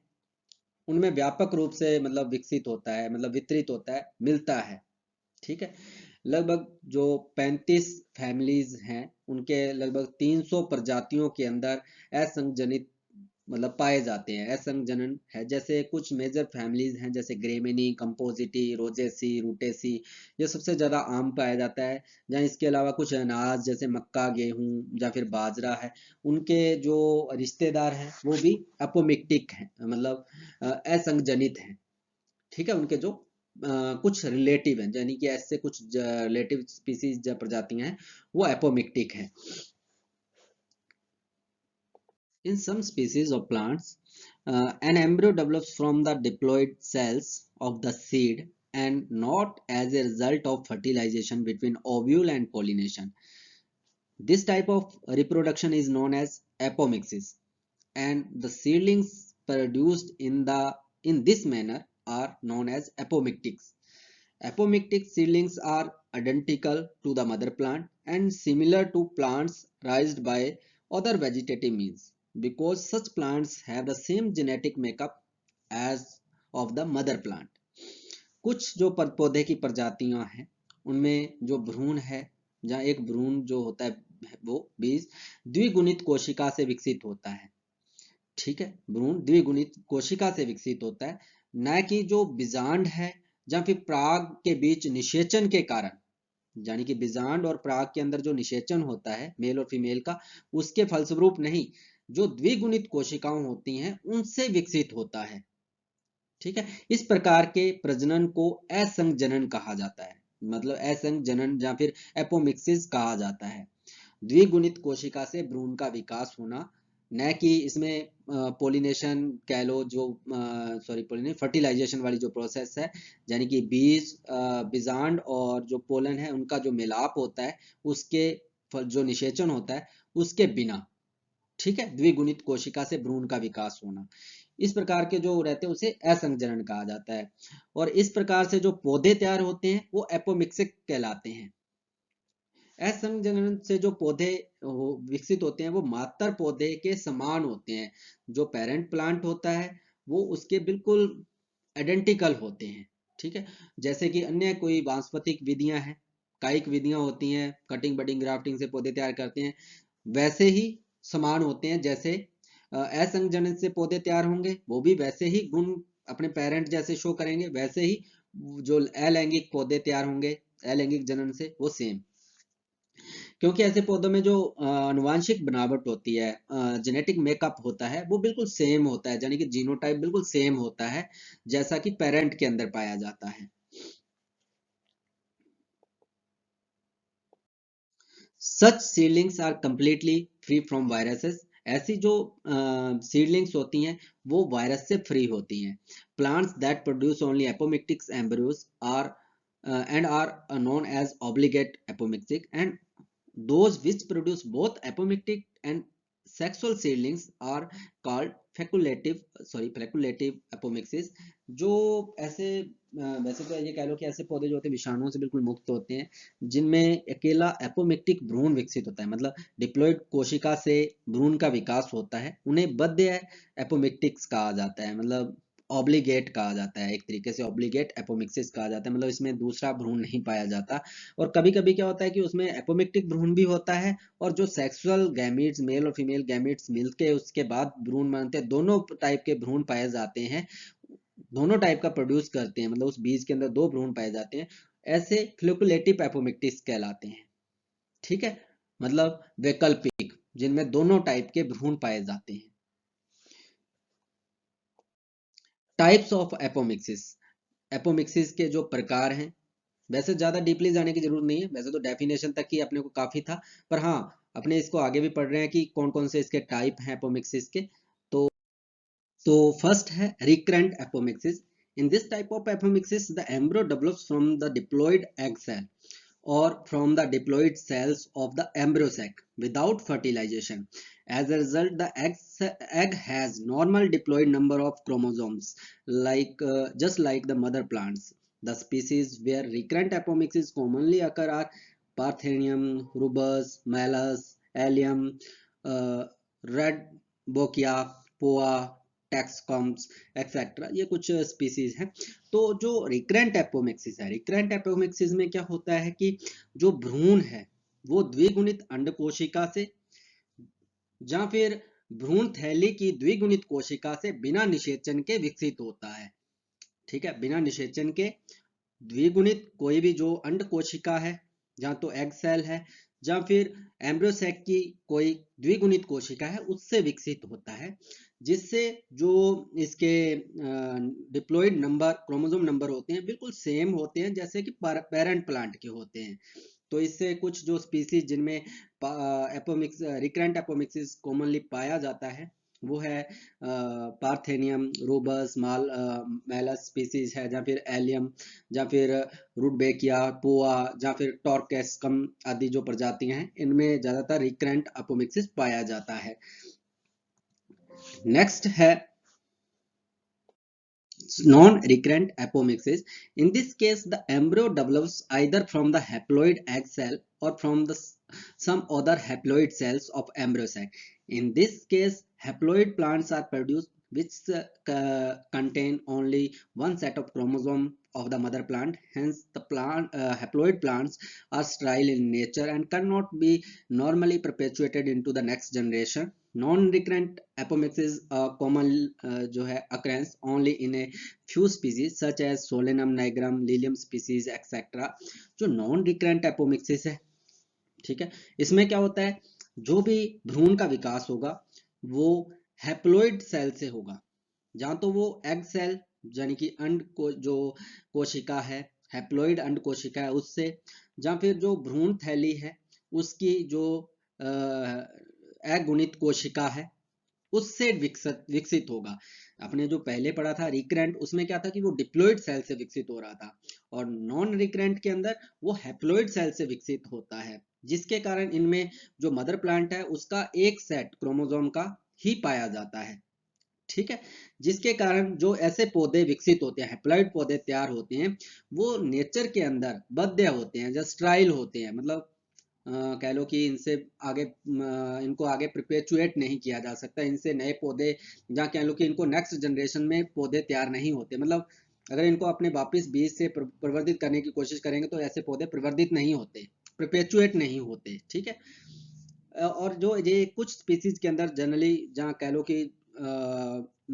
[SPEAKER 1] उनमें व्यापक रूप से मतलब विकसित होता है, मतलब वितरित होता है, मिलता है, ठीक है। लगभग जो 35 फैमिलीज हैं उनके लगभग 300 प्रजातियों के अंदर असंजनित मतलब पाए जाते हैं, असंग जनन है। जैसे कुछ मेजर फैमिलीज हैं जैसे ग्रेमिनी, कंपोजिटी, रोजेसी, रूटेसी, ये सबसे ज्यादा आम पाया जाता है। जहाँ इसके अलावा कुछ अनाज जैसे मक्का, गेहूं या फिर बाजरा है, उनके जो रिश्तेदार हैं वो भी अपोमिक्टिक हैं, मतलब असंग जनित हैं। ठीक है, उनके जो कुछ रिलेटिव हैं, यानी कि ऐसे कुछ रिलेटिव स्पीसीज या प्रजातियां हैं वो एपोमिक्टिक हैं। In some species of plants, an embryo develops from the diploid cells of the seed and not as a result of fertilization between ovule and pollination. This type of reproduction is known as apomixis, and the seedlings produced in this manner are known as apomictics. Apomictic seedlings are identical to the mother plant and similar to plants raised by other vegetative means because such plants have the same genetic makeup as of the mother plant. कुछ जो पौधे की प्रजातियां हैं उनमें जो भ्रूण है, जहाँ एक भ्रूण जो होता है वो बीज द्विगुणित कोशिका से विकसित होता है। ठीक है, भ्रूण द्विगुणित कोशिका से विकसित होता है, न कि जो बीजांड है जहाँ फिर पराग के बीच निषेचन के कारण, यानी कि बीजांड और पराग के अंदर जो निषेचन होता है मेल और फीमेल का, उसके फलस्वरूप नहीं, जो द्विगुणित कोशिकाओं होती हैं उनसे विकसित होता है। ठीक है, इस प्रकार के प्रजनन को असंग जनन कहा जाता है, मतलब असंग जनन या फिर एपोमिक्सिस कहा जाता है। द्विगुणित कोशिका से भ्रूण का विकास होना, न कि इसमें पोलिनेशन कह लो, जो सॉरी पोलिनेशन, फर्टिलाइजेशन वाली जो प्रोसेस है, यानी कि बीज बीजांड और जो पोलन है उनका जो मिलाप होता है, उसके जो निषेचन होता है उसके बिना। ठीक है, द्विगुणित कोशिका से भ्रूण का विकास होना, इस प्रकार के जो रहते हैं उसे असंजनन कहा जाता है। और इस प्रकार से जो पौधे तैयार होते हैं वो एपोमिक्सिक कहलाते हैं। असंजनन से जो पौधे विकसित होते हैं वो मातर पौधे के समान होते हैं। जो पेरेंट प्लांट होता है वो उसके बिल्कुल आइडेंटिकल होते हैं। ठीक है, जैसे कि अन्य कोई वानस्पतिक विधियां हैं, कायिक विधियां होती हैं, कटिंग बडिंग ग्राफ्टिंग से पौधे तैयार करते हैं, वैसे ही समान होते हैं। जैसे असंजनन से पौधे तैयार होंगे वो भी वैसे ही गुण अपने पेरेंट जैसे शो करेंगे, वैसे ही जो अलैंगिक पौधे तैयार होंगे अलैंगिक जनन से वो सेम। क्योंकि ऐसे पौधों में जो आनुवांशिक बनावट होती है, जेनेटिक मेकअप होता है, वो बिल्कुल सेम होता है, यानी कि जीनोटाइप बिल्कुल सेम होता है जैसा कि पेरेंट के अंदर पाया जाता है। Such seedlings are completely free from viruses. ऐसी जो सीडलिंग्स होती हैं वो वायरस से फ्री होती हैं। Plants that produce only apomictics embryos are and are known as obligate apomictic, and those which produce both apomictic and sexual seedlings are called facultative apomixis। जो ऐसे वैसे तो ये कह लो कि ऐसे पौधे जो होते हैं विषाणुओं से बिल्कुल मुक्त होते हैं, जिनमें अकेला एपोमिक्टिक भ्रूण विकसित होता है, मतलब डिप्लॉइड कोशिका से भ्रूण का विकास होता है, उन्हें बद्ध एपोमिक्टिक्स कहा जाता है, मतलब ऑब्लिगेट कहा जाता है। एक तरीके से ऑब्लिगेट एपोमिक्सिस कहा जाता है, मतलब इसमें दूसरा भ्रूण नहीं पाया जाता। और कभी कभी क्या होता है कि उसमें एपोमिक्टिक भ्रूण भी होता है, और जो सेक्सुअल गैमीट्स मेल और फीमेल गैमीट्स मिलके उसके बाद भ्रूण बनते हैं, दोनों टाइप के भ्रूण पाए जाते हैं, दोनों टाइप का प्रोड्यूस करते हैं, मतलब उस बीज के अंदर दो भ्रूण पाए जाते हैं, ऐसे फ्लोकुलेटिव एपोमिक्टिस कहलाते हैं। ठीक है, मतलब वैकल्पिक, जिनमें दोनों टाइप के भ्रूण पाए जाते हैं। टाइप्स ऑफ एपोमिक्सिस, एपोमिक्सिस के जो प्रकार हैं, वैसे ज्यादा डीपली जाने की जरूरत नहीं है, वैसे तो डेफिनेशन तक ही अपने को काफी था, पर हाँ अपने इसको आगे भी पढ़ रहे हैं कि कौन कौन से इसके टाइप हैं एपोमिक्सिस के। तो फर्स्ट है recurrent apomixis. In this type of apomixis, the embryo develops from the diploid egg cell or from the diploid cells of the embryo sac without fertilization. As a result, the egg has normal diploid number of chromosomes, just like the mother plants. The species where recurrent apomixis commonly occur are Parthenium, rubus, Malus, Allium, Red Bocchia, Poa, Taraxacum etcetera, ये कुछ स्पीसीज हैं। तो जो रिकरेंट एपोमिक्सिस है, रिकरेंट एपोमिक्सिस में क्या होता है कि जो भ्रूण है वो द्विगुणित अंड कोशिका से या फिर भ्रूण थैली की द्विगुणित कोशिका से बिना निषेचन के विकसित होता है। ठीक है, बिना निषेचन के द्विगुणित कोई भी जो अंड कोशिका है, जहाँ तो एग सेल है, या फिर एम्ब्रियोसेक की कोई द्विगुणित कोशिका है, उससे विकसित होता है, जिससे जो इसके डिप्लॉइड नंबर, क्रोमोसोम नंबर होते हैं बिल्कुल सेम होते हैं जैसे कि पेरेंट प्लांट के होते हैं। तो इससे कुछ जो स्पीसीज जिनमें एपोमिक्स रिकरेंट एपोमिक्सिस कॉमनली पाया जाता है वो है पार्थेनियम, रूबस, मैलस स्पीसीज है, या फिर एलियम, या फिर रुडबेकिया, पोआ, या फिर टॉर्केस्कम आदि जो प्रजातियां हैं इनमें ज्यादातर रिकरेंट एपोमिक्सिस पाया जाता है। नेक्स्ट है non-recurrent apomixis. In this case, the embryo develops either from the haploid egg cell or from the some other haploid cells of embryo sac. In this case, haploid plants are produced which contain only one set of chromosome of the mother plant. Hence, the haploid plants are sterile in nature and cannot be normally perpetuated into the next generation. Non recurrent apomixis common जो है occurs only in a few species such as Solanum nigrum, Lilium species etcetera. जो नॉन रिकरेंट एपोमिक्सिस है, ठीक है, इसमें क्या होता है, जो भी भ्रूण का विकास होगा वो हैप्लोइड सेल से होगा, जहां तो वो एग सेल यानी कि अंड को जो कोशिका है, हैप्लोइड अंड कोशिका है उससे, जहां फिर जो भ्रूण थैली है उसकी जो अगुणित कोशिका है उससे विकसित होगा। आपने जो पहले पढ़ा था रिकरेंट, उसमें क्या था कि वो डिप्लॉइड सेल से विकसित हो रहा था, और नॉन रिकरेंट के अंदर वो हैप्लॉइड सेल से विकसित होता है, जिसके कारण इनमें जो मदर प्लांट है उसका एक सेट क्रोमोसोम का ही पाया जाता है। ठीक है, जिसके कारण जो ऐसे पौधे विकसित होते हैं, हैप्लॉइड पौधे तैयार होते हैं, वो नेचर के अंदर बद्ध होते हैं, जस्ट स्ट्राइल होते हैं, मतलब कह लो कि इनसे आगे इनको आगे प्रिपेचुएट नहीं किया जा सकता, इनसे नए पौधे, जहाँ कह लो कि इनको नेक्स्ट जनरेशन में पौधे तैयार नहीं होते, मतलब अगर इनको अपने वापिस बीज से प्रवर्धित करने की कोशिश करेंगे तो ऐसे पौधे प्रवर्धित नहीं होते, प्रिपेचुएट नहीं होते। ठीक है, और जो ये कुछ स्पीसीज के अंदर जनरली जहाँ कह लो कि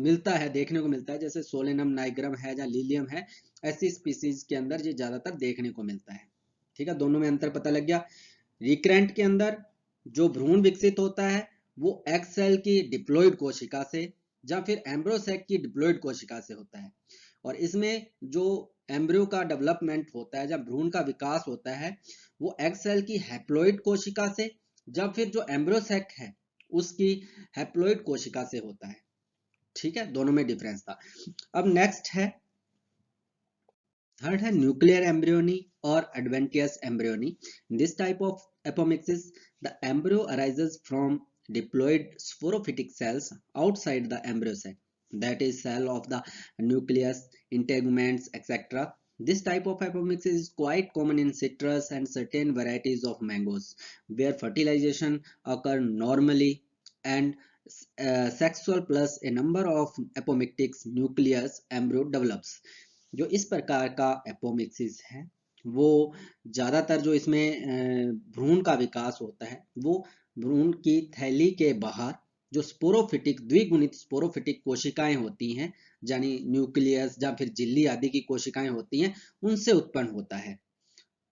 [SPEAKER 1] मिलता है, देखने को मिलता है, जैसे सोलेनम नाइग्रम है या लिलियम है, ऐसी स्पीसीज के अंदर ये ज्यादातर देखने को मिलता है। ठीक है, दोनों में अंतर पता लग गया। रिकरेंट के अंदर जो भ्रूण विकसित होता है वो एग सेल की डिप्लॉइड कोशिका से या फिर एम्ब्रोसेक की डिप्लॉइड कोशिका से होता है, और इसमें जो एम्ब्रियो का डेवलपमेंट होता है, जब भ्रूण का विकास होता है, वो एग सेल की हैप्लॉइड कोशिका से, जब फिर जो एम्ब्रोसेक है उसकी हैप्लॉइड कोशिका से होता है। ठीक है, दोनों में डिफरेंस था। अब नेक्स्ट है, थर्ड है न्यूक्लियर एम्ब्रियोनी और adventitious embryony. In this type of apomixis, the embryo arises from diploid sporophytic cells outside the embryo sac, that is cell of the nucleus, integuments, etc. This type of apomixis is quite common in citrus and certain varieties of mangoes, where fertilization occur normally and sexual plus a number of apomictic nucleus embryo develops। जो इस प्रकार का एपोमिक्सिस है वो ज्यादातर जो इसमें भ्रूण का विकास होता है वो भ्रूण की थैली के बाहर जो स्पोरोफिटिक द्विगुणित स्पोरोफिटिक कोशिकाएं होती हैं, यानी न्यूक्लियस या फिर झिल्ली आदि की कोशिकाएं होती हैं, उनसे उत्पन्न होता है।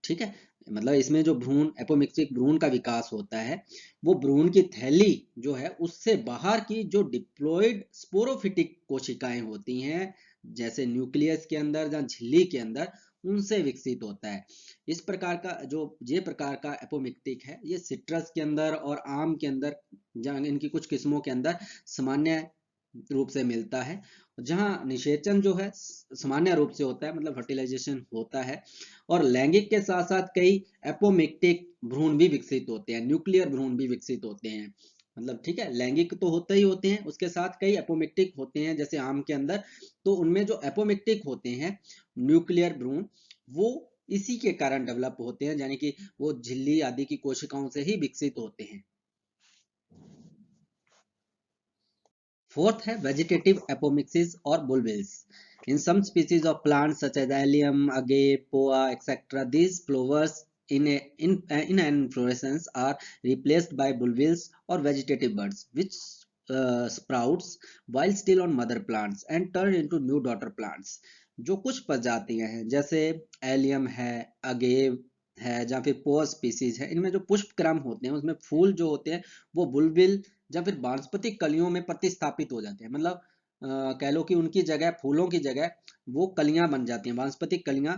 [SPEAKER 1] ठीक है, मतलब इसमें जो भ्रूण एपोमिक्सिक भ्रूण का विकास होता है वो भ्रूण की थैली जो है उससे बाहर की जो डिप्लॉइड स्पोरोफिटिक कोशिकाएं होती हैं, जैसे न्यूक्लियस के अंदर या झिल्ली के अंदर, उनसे विकसित होता है। इस प्रकार का जो ये प्रकार का एपोमिक्टिक है ये सिट्रस के अंदर और आम के अंदर, इनकी कुछ किस्मों के अंदर सामान्य रूप से मिलता है, जहां निषेचन जो है सामान्य रूप से होता है, मतलब फर्टिलाइजेशन होता है, और लैंगिक के साथ साथ कई एपोमिक्टिक भ्रूण भी विकसित होते हैं, न्यूक्लियर भ्रूण भी विकसित होते हैं, मतलब ठीक है, लैंगिक तो होते ही होते हैं, उसके साथ कई एपोमिक्टिक होते हैं जैसे आम के अंदर। तो उनमें जो एपोमिक्टिक होते हैं न्यूक्लियर भ्रूण वो इसी के कारण डेवलप होते हैं, यानी कि वो झिल्ली आदि की कोशिकाओं से ही विकसित होते हैं। फोर्थ है वेजिटेटिव एपोमिक्सिस और बुलबिल्स। In some species of plants such as allium, agave, poa, etc., these flowers in an inflorescence are replaced by bulbils or vegetative buds, which sprouts while still on mother plants and turn into new daughter plants। जो कुछ प्रजातियां हैं जैसे एलियम है, अगेव है, या फिर पोअर स्पीसीज है, इनमें जो पुष्पक्रम होते हैं उसमें फूल जो होते हैं वो बुलबिल या फिर वानस्पतिक कलियों में प्रतिस्थापित हो जाते हैं। मतलब कह लो कि उनकी जगह, फूलों की जगह वो कलियां बन जाती हैं, वानस्पतिक कलियां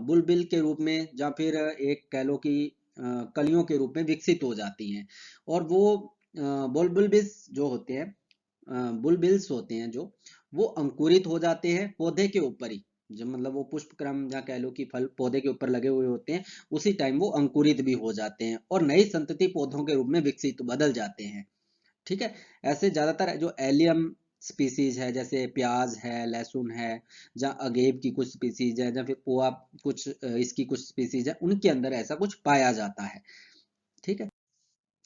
[SPEAKER 1] बुलबिल के रूप में या फिर एक कह लो कि कलियों के रूप में विकसित हो जाती हैं। और वो बुलबिल्स जो होते हैं, बुलबिल्स होते हैं जो, वो अंकुरित हो जाते हैं पौधे के ऊपर ही। जब मतलब वो पुष्पक्रम या कह लो कि फल पौधे के ऊपर लगे हुए होते हैं, उसी टाइम वो अंकुरित भी हो जाते हैं और नई संतति पौधों के रूप में विकसित बदल जाते हैं। ठीक है। ऐसे ज्यादातर जो एलियम स्पीसीज है जैसे प्याज है, लहसुन है, या अगेव की कुछ स्पीसीज है, या फिर पोआ कुछ इसकी कुछ स्पीसीज है, उनके अंदर ऐसा कुछ पाया जाता है। ठीक है।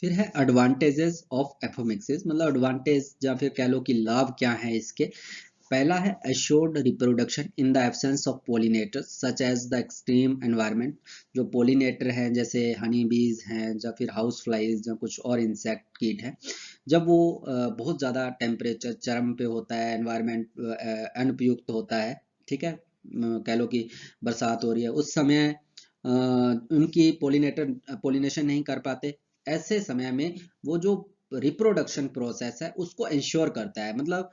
[SPEAKER 1] फिर है एडवांटेजेस ऑफ एफोमिक्सिस, मतलब एडवांटेज या फिर कह लो कि लाभ क्या है इसके। पहला है assured reproduction in the absence of pollinators such as the extreme environment. जो पोलिनेटर हैं जैसे हनी बीज हैं या फिर हाउस फ्लाइज या कुछ और इंसेक्ट कीट हैं, जब वो बहुत ज़्यादा टेम्परेचर चरम पे होता है, एनवायरनमेंट अनुपयुक्त होता है, ठीक है, कह लो कि बरसात हो रही है, उस समय उनकी पोलिनेशन नहीं कर पाते। ऐसे समय में वो जो रिप्रोडक्शन प्रोसेस है उसको इंश्योर करता है, मतलब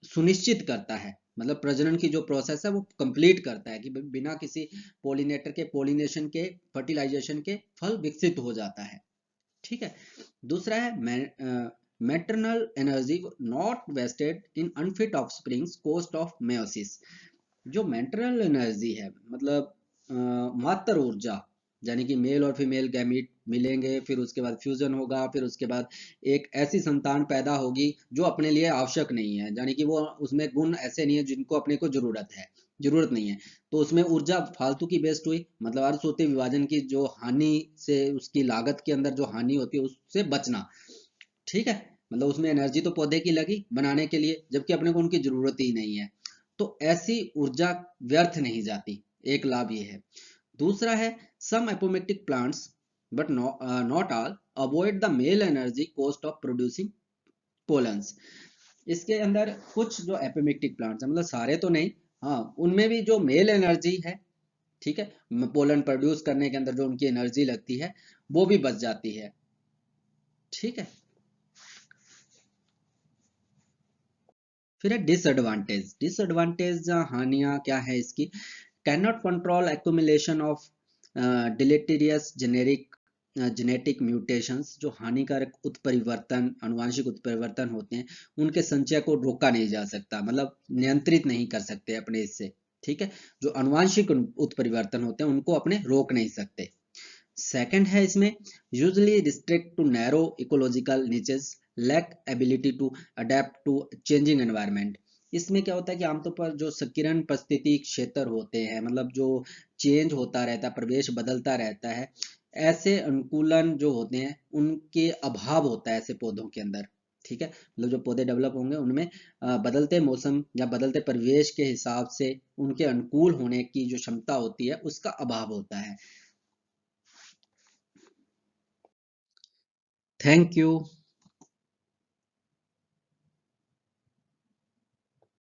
[SPEAKER 1] सुनिश्चित करता है, मतलब प्रजनन की जो प्रोसेस है वो कंप्लीट करता है कि बिना किसी पोलिनेटर के पोलिनेशन के, फर्टिलाइजेशन के फल विकसित हो जाता है। ठीक है। दूसरा है maternal energy not wasted in unfit offsprings cost of meiosis. जो मैटरनल एनर्जी है मतलब मातृ ऊर्जा, यानी कि मेल और फीमेल गैमीट मिलेंगे, फिर उसके बाद फ्यूजन होगा, फिर उसके बाद एक ऐसी संतान पैदा होगी जो अपने लिए आवश्यक नहीं है, यानी कि वो उसमें गुण ऐसे नहीं है जिनको अपने को जरूरत नहीं है, तो उसमें ऊर्जा फालतू की वेस्ट हुई। मतलब अर्धसूत्रीय विभाजन की जो हानि से, उसकी लागत के अंदर जो हानि होती है उससे बचना। ठीक है। मतलब उसमें एनर्जी तो पौधे की लगी बनाने के लिए, जबकि अपने को उनकी जरूरत ही नहीं है, तो ऐसी ऊर्जा व्यर्थ नहीं जाती, एक लाभ ये है। दूसरा है some apomictic plants but not all avoid the male energy cost of producing pollens. इसके अंदर कुछ जो एपोमेटिक प्लांट्स है, मतलब सारे तो नहीं, हाँ उनमें भी जो मेल एनर्जी है, ठीक है, पोलन प्रोड्यूस करने के अंदर जो उनकी एनर्जी लगती है वो भी बच जाती है। ठीक है। फिर है डिसएडवांटेज हानियां क्या है इसकी। Can not control accumulation of deleterious genetic mutations. जो हानिकारक उत्परिवर्तन, अनुवांशिक उत्परिवर्तन होते हैं, उनके संचय को रोका नहीं जा सकता, मतलब नियंत्रित नहीं कर सकते अपने इससे। ठीक है। जो अनुवांशिक उत्परिवर्तन होते हैं उनको अपने रोक नहीं सकते। सेकंड है इसमें usually restrict to narrow ecological niches, lack ability to adapt to changing environment. इसमें क्या होता है कि आमतौर पर जो संकीर्ण परिस्थिति क्षेत्र होते हैं, मतलब जो चेंज होता रहता है, प्रवेश बदलता रहता है, ऐसे अनुकूलन जो होते हैं उनके अभाव होता है ऐसे पौधों के अंदर। ठीक है। मतलब जो पौधे डेवलप होंगे उनमें बदलते मौसम या बदलते परिवेश के हिसाब से उनके अनुकूल होने की जो क्षमता होती है उसका अभाव होता है। Thank you.